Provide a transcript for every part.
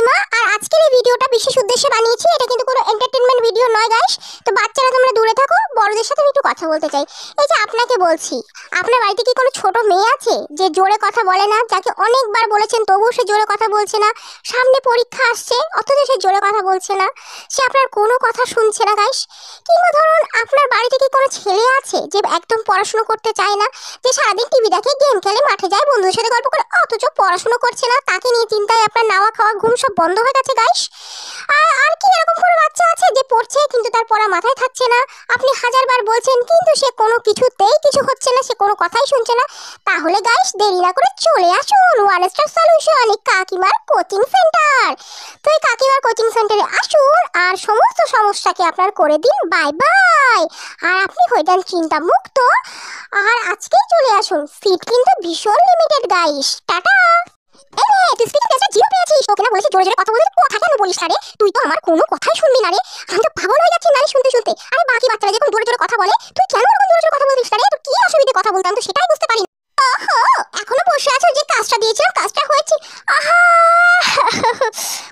কাকিমা। আর আজকের এই ভিডিওটা বিশেষ উদ্দেশ্যে বানিয়েছি, এটা কিন্তু কোনো এন্টারটেইনমেন্ট ভিডিও নয় গাইস। তো বাচ্চারা তোমরা দূরে থাকো, বড়দের সাথে আমি একটু কথা বলতে চাই। এই যে আপনাকে বলছি, আপনার বাড়িতে কি কোনো ছোট মেয়ে আছে যে জোরে কথা বলে না, যাকে অনেকবার বলেছেন তবুও সে জোরে কথা বলছে না? সামনে পরীক্ষা আসছে অথচ সে জোরে কথা বলছে না, সে আপনার কোনো কথা শুনছে না গাইস। কিংবা ধরুন আপনার বাড়িতে কি কোনো ছেলে আছে যে একদম পড়াশোনা করতে চায় না, যে সারাদিন টিভি দেখে, গেম খেলে, মাঠে যায়, বন্ধুদের সাথে গল্প করে, অথচ পড়াশোনা করছে না? তাকে নিয়ে চিন্তায় আপনার নাওয়া খাওয়া ঘুম সব বন্ধ হয়ে গেছে গাইস। আর কি এরকম কোনো বাচ্চা আছে যে পড়ছে কিন্তু তার পড়া মাথায় থাকছে না? আপনি হাজারবার বলছেন কিন্তু সে কোনো কিছুতেই কিছু হচ্ছে না, সে কোনো কথাই শুনছে না। তাহলে গাইস দেরি না করে চলে আসুন ওয়ান স্টার সলিউশন, কাকিমার কোচিং সেন্টার। তো এই কাকিমার কোচিং সেন্টারে আসুন আর সমস্ত সমস্যাকে আপনার করে দিন বাই বাই। আর আপনি হয়ে যান চিন্তা মুক্ত। আর আজকেই চলে আসুন, সিট কিন্তু ভীষণ লিমিটেড গাইস। টাটা। এই রে, তুই স্পিকিং টেস্টে জিরো পেয়েছিস। তোকে না বলেছি জোরে জোরে কথা বলতে, কথা কেন বলিস না রে? তুই তো আমার কোনো কথাই শুনবি না রে। আমি তো পাগল হয়ে যাচ্ছি নারী শুনতে শুনতে। আরে বাকি বাচ্চারা যখন জোরে জোরে কথা বলে, তুই কেন ওরকম জোরে জোরে কথা বলিস না রে? তোর কি অসুবিধে কথা বলতে, আমি তো সেটাই বুঝতে পারি না। ওহো, এখনো বসে আছো? যে কাজটা দিয়েছিলাম কাজটা হয়েছে? আহা,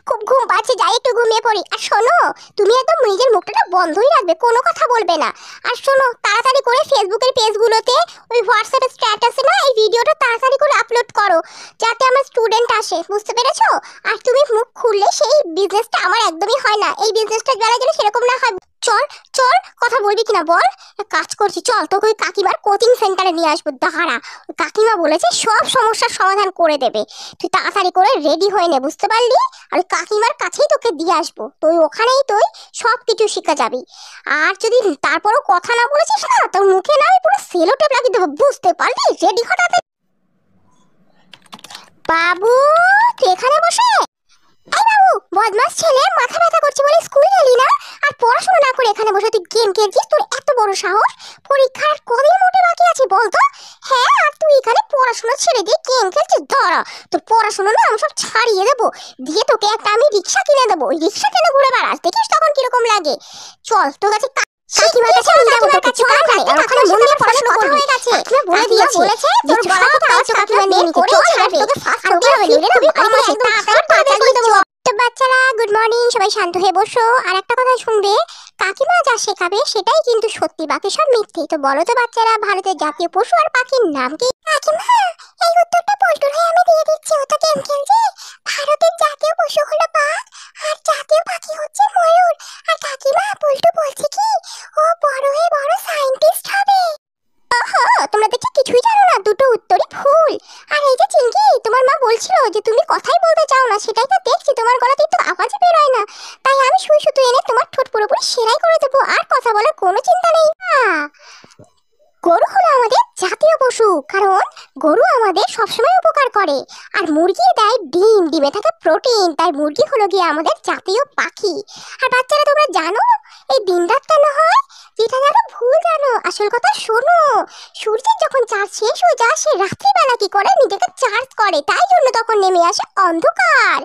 খুব ঘুম পাচ্ছে, যাই একটু ঘুমিয়ে পড়ি। আর শোনো, তুমি একদম নিজের মুখটা বন্ধই রাখবে, কোনো কথা বলবে না। আর শোনো, তাড়াতাড়ি করে ফেসবুকের পেজগুলোতে, ওই হোয়াটসঅ্যাপের স্ট্যাটাসে না এই ভিডিওটা তাড়াতাড়ি করে আপলোড করো, যাতে আমার স্টুডেন্ট আসে, বুঝতে পেরেছো? আর তুমি মুখ খুললে সেই বিজনেসটা আমার একদমই হয় না। এই বিজনেসটা যারা যেন সেরকম না হয়। চল চল, কথা বলবি কিনা বল? কাজ করছি, চল তোকে ওই কাকিমার কোচিং সেন্টারে নিয়ে আসবো। দাঁড়া, কাকিমা বলেছে সব সমস্যার সমাধান করে দেবে। তুই তাড়াতাড়ি করে রেডি হয়ে নে, বুঝতে পারলি? আর ওই কাকিমার কাছেই তোকে দিয়ে আসবো, তুই ওখানেই তুই সব কিছু শিখে যাবি। আর যদি তারপরও কথা না বলেছিস না, তোর মুখে না আমি পুরো সেলো টেপ লাগিয়ে দেবো, বুঝতে পারলি? রেডি হঠাৎ। বাবু, তুই এখানে বসে? এই বাবু, বদমাস ছেলে, মাথা ব্যথা করছে বলে স্কুল গেলি না, আর পড়াশোনা না করে এখানে বসে তুই গেম খেলছিস? তোর এত বড় সাহস! পরীক্ষার কদিন মোটে বাকি আছে বলতো? হ্যাঁ, আর তুই এখানে পড়াশোনা ছেড়ে দিয়ে গেম খেলছিস? দাঁড়া, তোর পড়াশোনা না আমি সব ছাড়িয়ে দেবো, দিয়ে তোকে একটা আমি রিক্সা কিনে দেবো। ওই রিক্সা কিনে ঘুরে বেড়াস, দেখিস তখন কিরকম লাগে। চল তোর কাছে কাকিমার কাছে নিয়ে যাবো তোকে। চল ওখানে, আর ওখানে মন দিয়ে পড়াশোনা করবি। কাকিমা বলে দিয়েছে তোর সব কাজ কাকিমা নিয়ে নিতে, চল ছাড়বে। তোকে ফার্স্ট করতে হবে, নইলে না আমি একদম তাড়াতাড়ি করে দেবো। তো বাচ্চারা গুড মর্নিং, সবাই শান্ত হয়ে বসো। আর একটা কথা শুনবে, কাকিমা যা শেখাবে সেটাই কিন্তু সত্যি, বাকি সব মিথ্যে। তো বলো তো বাচ্চারা, ভারতের জাতীয় পশু আর পাখির নাম কি? কাকিমা, এই উত্তরটা পল্টুর হয়ে আমি দিয়ে দিচ্ছি, ও তো গেম খেলছে। ভারতের জাতীয় পশু হলো বাঘ, আর জাতীয় পাখি হচ্ছে ময়ূর। আর কাকিমা, পল্টু বলছে কি ও বড় হয়ে বড় সায়েন্টিস্ট হবে। ওহো, তোমরা দেখি কিছুই জানো না, দুটো উত্তরই ভুল। আর এই যে চিঙ্কি, তোমার মা বলছিল যে তুমি কথাই বলতে চাও না, সেটাই তো দেখছি, তোমার গলাতে তো আওয়াজই বের হয় না। তাই আমি সুই সুতো এনে তোমার ঠোঁট পুরোপুরি সেলাই করে দেবো, আর কথা বলার কোনো চিন্তা নেই। গরু হলো আমাদের জাতীয় পশু, কারণ গরু আমাদের সবসময় উপকার করে। আর মুরগি দেয় ডিম, ডিমে থাকে প্রোটিন, তাই মুরগি হলো গিয়ে আমাদের জাতীয় পাখি। আর বাচ্চারা তোমরা জানো এই দিন রাত কেন হয়? যেটা জানো ভুল জানো, আসল কথা শোনো। সূর্যের যখন চার্জ শেষ হয়ে যায়, সে রাত্রিবেলা কি করে নিজেকে চার্জ করে, তাই জন্য তখন নেমে আসে অন্ধকার।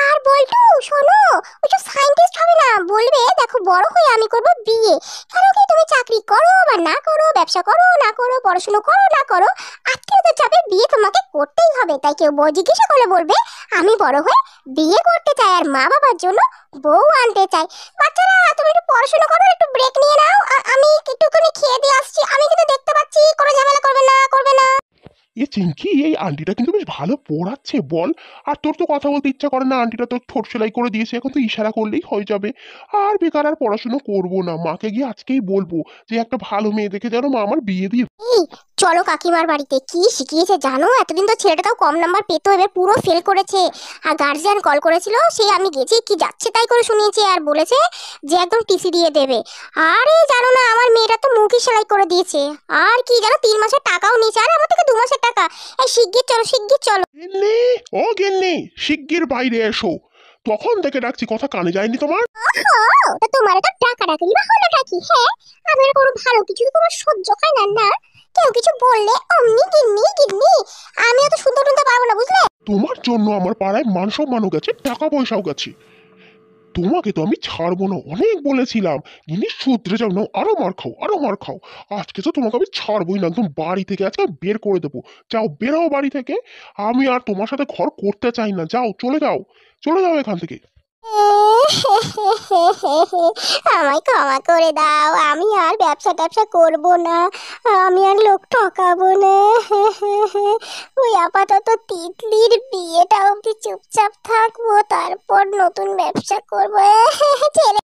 আর বলটু শোনো, ওই যে সায়েন্টিস্ট হবে না, বলবে দেখো বড় হয়ে আমি করব বিয়ে। কেন কি তুমি চাকরি করো বা না করো, ব্যবসা করো না করো, পড়াশোনা করো না করো, আত্মীয়দের চাপে বিয়ে তোমাকে করতেই হবে। তাই কেউ বউ জিজ্ঞাসা করলে বলবে আমি বড় হয়ে বিয়ে করতে চাই আর মা বাবার জন্য বউ আনতে চাই। বাচ্চারা তুমি একটু পড়াশোনা করো, একটু ব্রেক নিয়ে নাও, আমি একটুখানি খেয়ে দিয়ে আসছি। আমি কিন্তু দেখতে পাচ্ছি, কোনো ঝামেলা করবে না, করবে না। এ চিঙ্কি, এই আন্টিটা কিন্তু বেশ ভালো পড়াচ্ছে বল। আর তোর তো কথা বলতে ইচ্ছা করে না, আন্টিটা তোর ঠোঁট সেলাই করে দিয়েছে, এখন তো ইশারা করলেই হয়ে যাবে। আর বেকার আর পড়াশুনো করবো না, মাকে গিয়ে আজকেই বলবো যে একটা ভালো মেয়ে দেখে যেন মা আমার বিয়ে দিয়ে। এই চলো কাকিমার বাড়িতে, কি শিখিয়েছে জানো? এতদিন তো ছেলেটাও কম নাম্বার পেতো, এবার পুরো ফেল করেছে। আর গার্জিয়ান কল করেছিল, সেই আমি গেছি, কি যাচ্ছে তাই করে শুনিয়েছে, আর বলেছে যে একদম টিসি দিয়ে দেবে। আরে জানো না, আমার মেয়েটা তো মুখই সেলাই করে দিয়েছে। আর কি জানো, 3 মাসের টাকাও নিয়েছে, আর আমার থেকে 2 মাসের টাকা। এই শিগগির চলো, শিগগির চলো। গিন্নি, ও গিন্নি, শিগগির বাইরে এসো। তখন থেকে ডাকছি, কথা কানে যায়নি তোমার? ও, তো তোমার তো টাকা ডাকলি বা হলোটা কি? হ্যাঁ, আমার কোনো ভালো কিছু তো তোমার সহ্য হয় না না? কেউ কিছু বললে অমনি গিন্নি গিন্নি। আমিও তো শুনতে টুনতে পারবো না, বুঝলে? তোমার জন্য আমার পাড়ায় মান সম্মানও গেছে, টাকা পয়সাও গেছে। তোমাকে তো আমি ছাড়বো না, অনেক বলেছিলাম। জিনিস শুধরে যাও না, আরো মার খাও, আরো মার খাও। আজকে তো তোমাকে আমি ছাড়বোই না, একদম বাড়ি থেকে আজকে বের করে দেবো। যাও, বেরাও বাড়ি থেকে। আমি আর তোমার সাথে ঘর করতে চাই না, যাও চলে যাও। চলে যাও এখান থেকে। আমায় ক্ষমা করে দাও, আমি আর ব্যবসা ট্যাবসা করবো না, আমি আর লোক ঠকাবো না। ওই আপাতত তিতলির বিয়েটা অবধি চুপচাপ থাকবো, তারপর নতুন ব্যবসা করবো। ছেড়ে